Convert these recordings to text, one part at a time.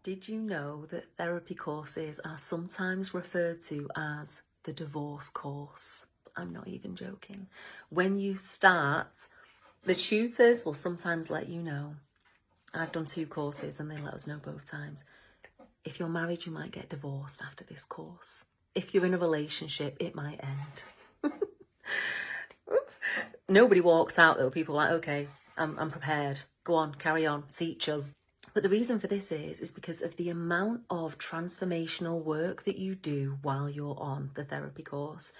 Did you know that therapy courses are sometimes referred to as the divorce course? I'm not even joking. When you start, the tutors will sometimes let you know. I've done 2 courses and they let us know both times. If you're married, you might get divorced after this course. If you're in a relationship, it might end. Nobody walks out though. People are like, okay, I'm prepared. Go on, carry on, teach us. But the reason for this is because of the amount of transformational work that you do while you're on the therapy course.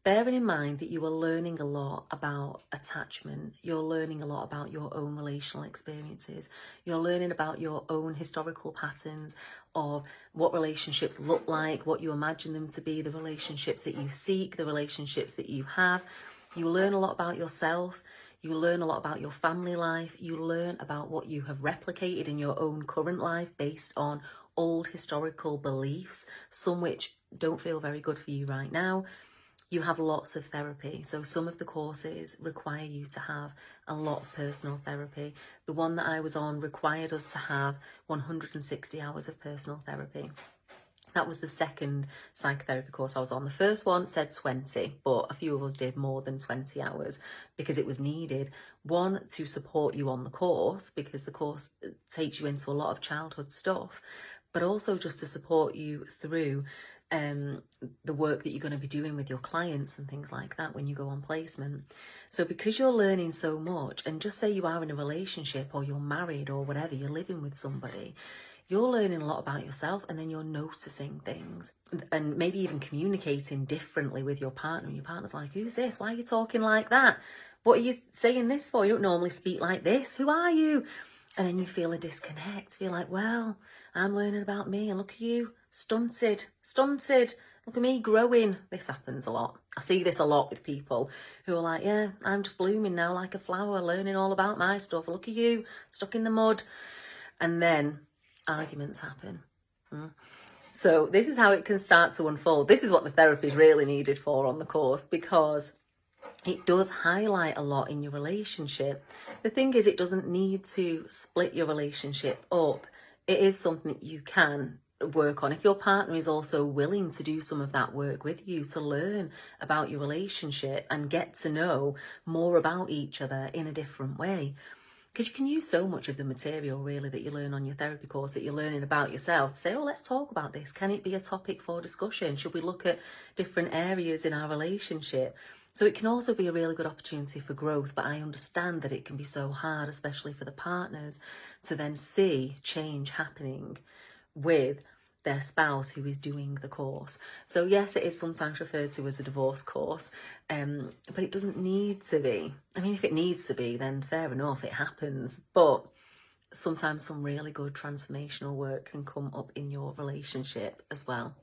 Bearing in mind that you are learning a lot about attachment, you're learning a lot about your own relational experiences, you're learning about your own historical patterns of what relationships look like, what you imagine them to be, the relationships that you seek, the relationships that you have. You learn a lot about yourself. You learn a lot about your family life. You learn about what you have replicated in your own current life based on old historical beliefs, some which don't feel very good for you right now. You have lots of therapy. So some of the courses require you to have a lot of personal therapy. The one that I was on required us to have 160 hours of personal therapy. That was the second psychotherapy course I was on. The first one said 20, but a few of us did more than 20 hours because it was needed. One, to support you on the course, because the course takes you into a lot of childhood stuff, but also just to support you through the work that you're going to be doing with your clients and things like that when you go on placement. So because you're learning so much, and just say you are in a relationship or you're married or whatever, you're living with somebody, you're learning a lot about yourself, and then you're noticing things and maybe even communicating differently with your partner. And your partner's like, who's this? Why are you talking like that? What are you saying this for? You don't normally speak like this. Who are you? And then you feel a disconnect. Feel like, well, I'm learning about me, and look at you, stunted. Look at me growing. This happens a lot. I see this a lot with people who are like, yeah, I'm just blooming now like a flower, learning all about my stuff. Look at you, stuck in the mud. And then arguments happen. So this is how it can start to unfold. This is what the therapy is really needed for on the course, because it does highlight a lot in your relationship. The thing is, it doesn't need to split your relationship up. It is something that you can work on if your partner is also willing to do some of that work with you, to learn about your relationship and get to know more about each other in a different way. Because you can use so much of the material really that you learn on your therapy course, that you're learning about yourself, to say, oh, let's talk about this. Can it be a topic for discussion? Should we look at different areas in our relationship? So it can also be a really good opportunity for growth, but I understand that it can be so hard, especially for the partners, to then see change happening with their spouse who is doing the course. So yes, it is sometimes referred to as a divorce course, but it doesn't need to be. I mean, if it needs to be, then fair enough, it happens. But sometimes some really good transformational work can come up in your relationship as well.